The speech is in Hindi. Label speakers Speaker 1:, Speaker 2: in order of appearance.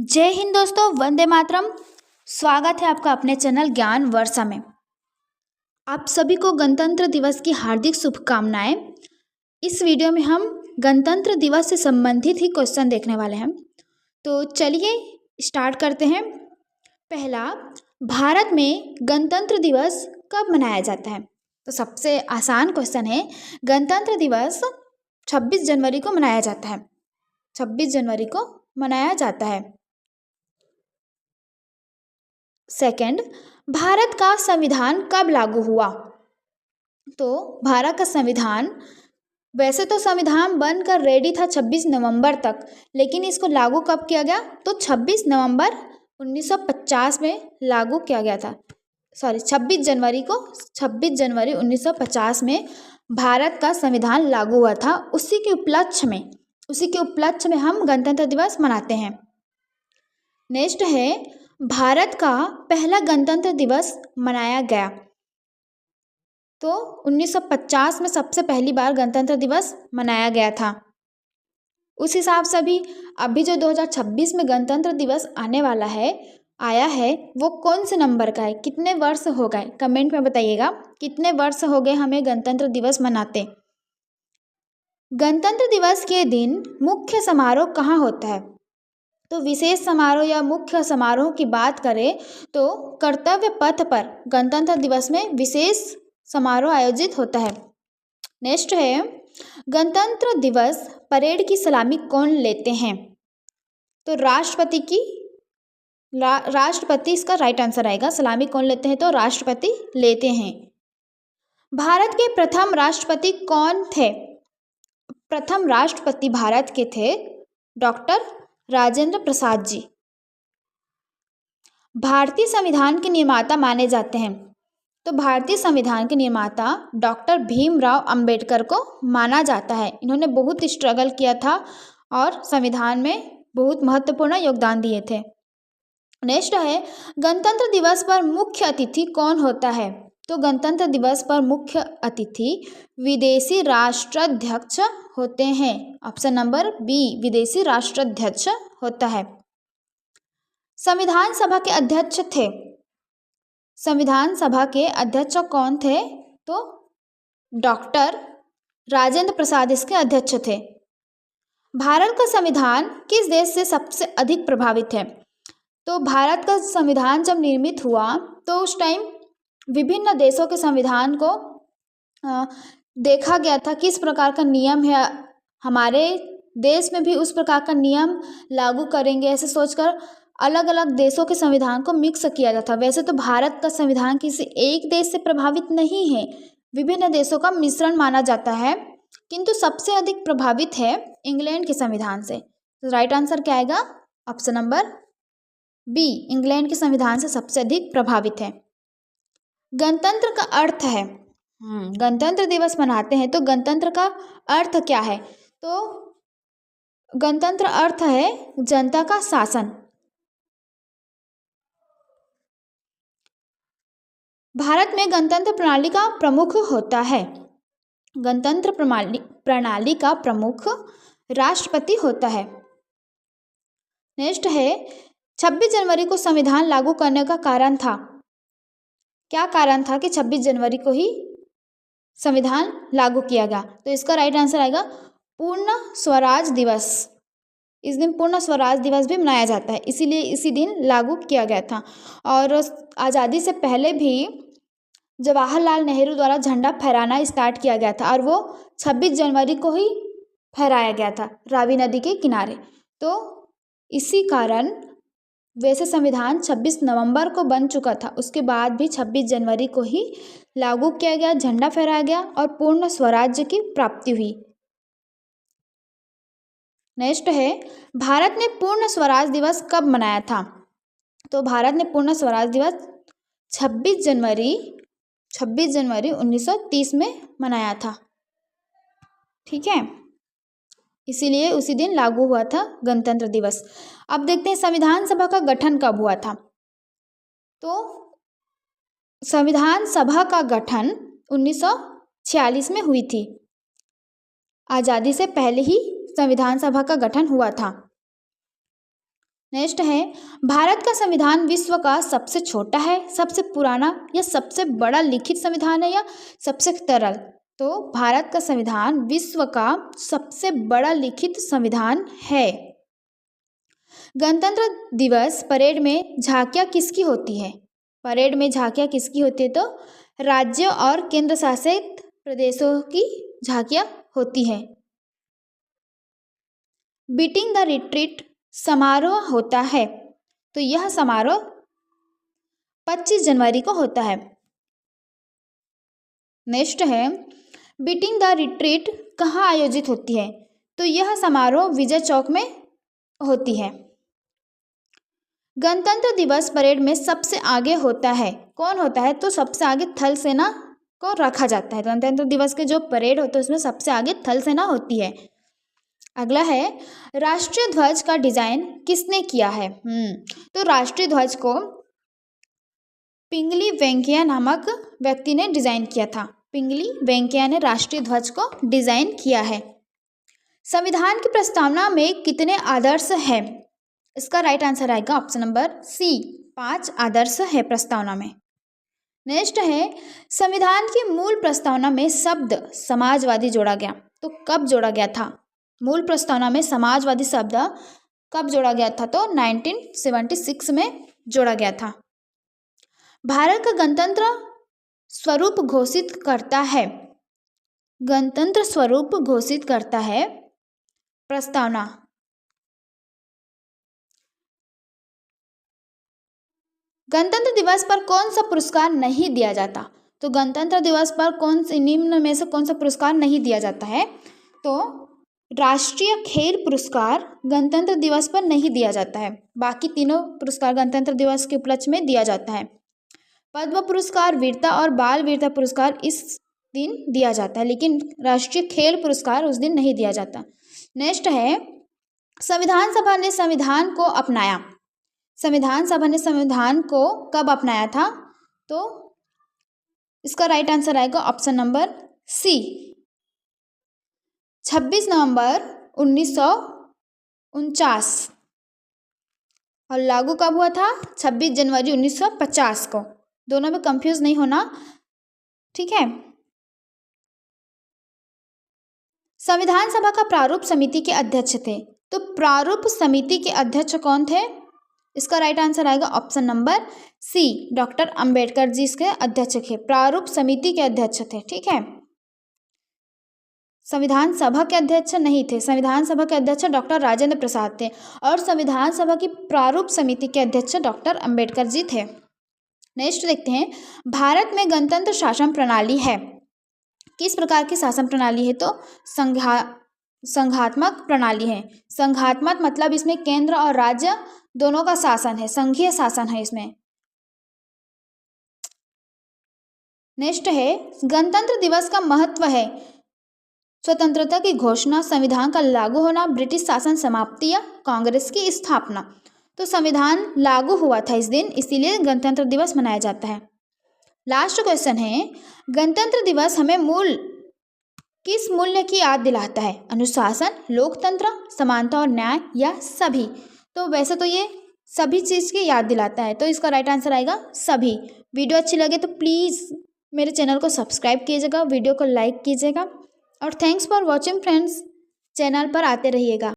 Speaker 1: जय हिंद दोस्तों, वंदे मातरम। स्वागत है आपका अपने चैनल ज्ञान वर्षा में। आप सभी को गणतंत्र दिवस की हार्दिक शुभकामनाएं। इस वीडियो में हम गणतंत्र दिवस से संबंधित ही क्वेश्चन देखने वाले हैं। तो चलिए स्टार्ट करते हैं। पहला, भारत में गणतंत्र दिवस कब मनाया जाता है? तो सबसे आसान क्वेश्चन है, गणतंत्र दिवस 26 जनवरी को मनाया जाता है। 26 जनवरी को मनाया जाता है। सेकंड, भारत का संविधान कब लागू हुआ? तो भारत का संविधान, वैसे तो संविधान बनकर रेडी था 26 नवंबर तक, लेकिन इसको लागू कब किया गया? तो 26 नवंबर 1950 में लागू किया गया था। 26 जनवरी 1950 में भारत का संविधान लागू हुआ था। उसी के उपलक्ष्य में हम गणतंत्र दिवस मनाते हैं। नेक्स्ट है, भारत का पहला गणतंत्र दिवस मनाया गया। तो 1950 में सबसे पहली बार गणतंत्र दिवस मनाया गया था। उस हिसाब से अभी जो 2026 में गणतंत्र दिवस आया है वो कौन से नंबर का है? कितने वर्ष हो गए? कमेंट में बताइएगा कितने वर्ष हो गए हमें गणतंत्र दिवस मनाते। गणतंत्र दिवस के दिन मुख्य समारोह कहाँ होता है? तो विशेष समारोह या मुख्य समारोह की बात करें तो कर्तव्य पथ पर गणतंत्र दिवस में विशेष समारोह आयोजित होता है। नेक्स्ट है, गणतंत्र दिवस परेड की सलामी कौन लेते हैं? तो राष्ट्रपति इसका राइट आंसर आएगा। सलामी कौन लेते हैं? तो राष्ट्रपति लेते हैं। भारत के प्रथम राष्ट्रपति कौन थे? प्रथम राष्ट्रपति भारत के थे डॉक्टर राजेंद्र प्रसाद जी। भारतीय संविधान के निर्माता माने जाते हैं। तो भारतीय संविधान के निर्माता डॉक्टर भीमराव अंबेडकर को माना जाता है। इन्होंने बहुत स्ट्रगल किया था और संविधान में बहुत महत्वपूर्ण योगदान दिए थे। नेक्स्ट है, गणतंत्र दिवस पर मुख्य अतिथि कौन होता है? तो गणतंत्र दिवस पर मुख्य अतिथि विदेशी राष्ट्राध्यक्ष होते हैं। ऑप्शन नंबर बी, विदेशी राष्ट्राध्यक्ष होता है। संविधान सभा के अध्यक्ष थे। संविधान सभा के अध्यक्ष कौन थे? तो डॉक्टर राजेंद्र प्रसाद इसके अध्यक्ष थे। भारत का संविधान किस देश से सबसे अधिक प्रभावित है? तो भारत का संविधान जब निर्मित हुआ तो उस टाइम विभिन्न देशों के संविधान को देखा गया था किस प्रकार का नियम है, हमारे देश में भी उस प्रकार का नियम लागू करेंगे, ऐसे सोचकर अलग अलग देशों के संविधान को मिक्स किया जाता था। वैसे तो भारत का संविधान किसी एक देश से प्रभावित नहीं है, विभिन्न देशों का मिश्रण माना जाता है, किंतु सबसे अधिक प्रभावित है इंग्लैंड के संविधान से। तो राइट आंसर क्या आएगा? ऑप्शन नंबर बी, इंग्लैंड के संविधान से सबसे अधिक प्रभावित है। गणतंत्र का अर्थ है, गणतंत्र दिवस मनाते हैं तो गणतंत्र का अर्थ क्या है? तो गणतंत्र अर्थ है जनता का शासन। भारत में गणतंत्र प्रणाली का प्रमुख होता है। गणतंत्र प्रणाली का प्रमुख राष्ट्रपति होता है। नेक्स्ट है, 26 जनवरी को संविधान लागू करने का कारण था। क्या कारण था कि 26 जनवरी को ही संविधान लागू किया गया? तो इसका राइट आंसर आएगा पूर्ण स्वराज दिवस। इस दिन पूर्ण स्वराज दिवस भी मनाया जाता है, इसीलिए इसी दिन लागू किया गया था। और आज़ादी से पहले भी जवाहरलाल नेहरू द्वारा झंडा फहराना स्टार्ट किया गया था और वो 26 जनवरी को ही फहराया गया था रावी नदी के किनारे। तो इसी कारण वैसे संविधान 26 नवंबर को बन चुका था, उसके बाद भी 26 जनवरी को ही लागू किया गया, झंडा फहराया गया और पूर्ण स्वराज्य की प्राप्ति हुई। नेक्स्ट है, भारत ने पूर्ण स्वराज दिवस कब मनाया था? तो भारत ने पूर्ण स्वराज दिवस 26 जनवरी 1930 में मनाया था। ठीक है, इसीलिए उसी दिन लागू हुआ था गणतंत्र दिवस। अब देखते हैं संविधान सभा का गठन कब हुआ था। तो संविधान सभा का गठन 1946 में हुई थी। आज़ादी से पहले ही संविधान सभा का गठन हुआ था। नेक्स्ट है, भारत का संविधान विश्व का सबसे छोटा है, सबसे पुराना या सबसे बड़ा लिखित संविधान है या सबसे तरल? तो भारत का संविधान विश्व का सबसे बड़ा लिखित संविधान है। गणतंत्र दिवस परेड में झांकियां किसकी होती है? परेड में झांकियां किसकी होती है? तो राज्यों और केंद्र शासित प्रदेशों की झांकियां होती है। बीटिंग द रिट्रीट समारोह होता है, तो यह समारोह 25 जनवरी को होता है। नेक्स्ट है, बीटिंग द रिट्रीट कहाँ आयोजित होती है? तो यह समारोह विजय चौक में होती है। गणतंत्र दिवस परेड में सबसे आगे होता है, कौन होता है? तो सबसे आगे थल सेना को रखा जाता है। गणतंत्र दिवस के जो परेड होते हैं उसमें सबसे आगे थल सेना होती है। अगला है, राष्ट्रीय ध्वज का डिजाइन किसने किया है? तो राष्ट्रीय ध्वज को पिंगली वेंकैया नामक व्यक्ति ने डिजाइन किया था। पिंगली वेंकैया ने राष्ट्रीय ध्वज को डिजाइन किया है। संविधान की प्रस्तावना में कितने आदर्श हैं? इसका राइट आंसर आएगा ऑप्शन नंबर सी, 5 आदर्श है प्रस्तावना में। नेक्स्ट है, संविधान की मूल प्रस्तावना में शब्द समाजवादी जोड़ा गया, तो कब जोड़ा गया था? मूल प्रस्तावना में समाजवादी शब्द कब जोड़ा गया था? तो 1976 में जोड़ा गया था। भारत का गणतंत्र स्वरूप घोषित करता है, गणतंत्र स्वरूप घोषित करता है प्रस्तावना। गणतंत्र दिवस पर कौन सा पुरस्कार नहीं दिया जाता? तो गणतंत्र दिवस पर कौन से निम्न में से कौन सा पुरस्कार नहीं दिया जाता है? तो राष्ट्रीय खेल पुरस्कार गणतंत्र दिवस पर नहीं दिया जाता है। बाकी तीनों पुरस्कार गणतंत्र दिवस के उपलक्ष्य में दिया जाता है। पद्म पुरस्कार, वीरता और बाल वीरता पुरस्कार इस दिन दिया जाता है, लेकिन राष्ट्रीय खेल पुरस्कार उस दिन नहीं दिया जाता। नेक्स्ट है, संविधान सभा ने संविधान को अपनाया, संविधान सभा ने संविधान को कब अपनाया था? तो इसका राइट आंसर आएगा ऑप्शन नंबर सी, 26 नवंबर 1949। और लागू कब हुआ था? 26 जनवरी 1950 को। दोनों में कंफ्यूज नहीं होना, ठीक है। संविधान सभा का प्रारूप समिति के अध्यक्ष थे, तो प्रारूप समिति के अध्यक्ष कौन थे? इसका राइट आंसर आएगा option number C, doctor Ambedkar ji इसके अध्यक्ष थे, प्रारूप समिति के अध्यक्ष थे, ठीक है। संविधान सभा के अध्यक्ष नहीं थे, संविधान सभा के अध्यक्ष डॉक्टर राजेंद्र प्रसाद थे और संविधान सभा की प्रारूप समिति के अध्यक्ष डॉक्टर अंबेडकर जी थे। नेक्स्ट देखते हैं, भारत में गणतंत्र शासन प्रणाली है, किस प्रकार की शासन प्रणाली है? तो संघात्मक प्रणाली है। संघात्मक मतलब इसमें केंद्र और राज्य दोनों का शासन है, संघीय शासन है इसमें। नेक्स्ट है, गणतंत्र दिवस का महत्व है, स्वतंत्रता की घोषणा, संविधान का लागू होना, ब्रिटिश शासन समाप्ति या कांग्रेस की स्थापना। तो संविधान लागू हुआ था इस दिन, इसीलिए गणतंत्र दिवस मनाया जाता है। लास्ट क्वेश्चन है, गणतंत्र दिवस हमें किस मूल्य की याद दिलाता है? अनुशासन, लोकतंत्र, समानता और न्याय या सभी? तो वैसे तो ये सभी चीज़ की याद दिलाता है, तो इसका राइट आंसर आएगा सभी। वीडियो अच्छी लगे तो प्लीज़ मेरे चैनल को सब्सक्राइब कीजिएगा, वीडियो को लाइक कीजिएगा और thanks for watching friends. Channel पर आते रहिएगा।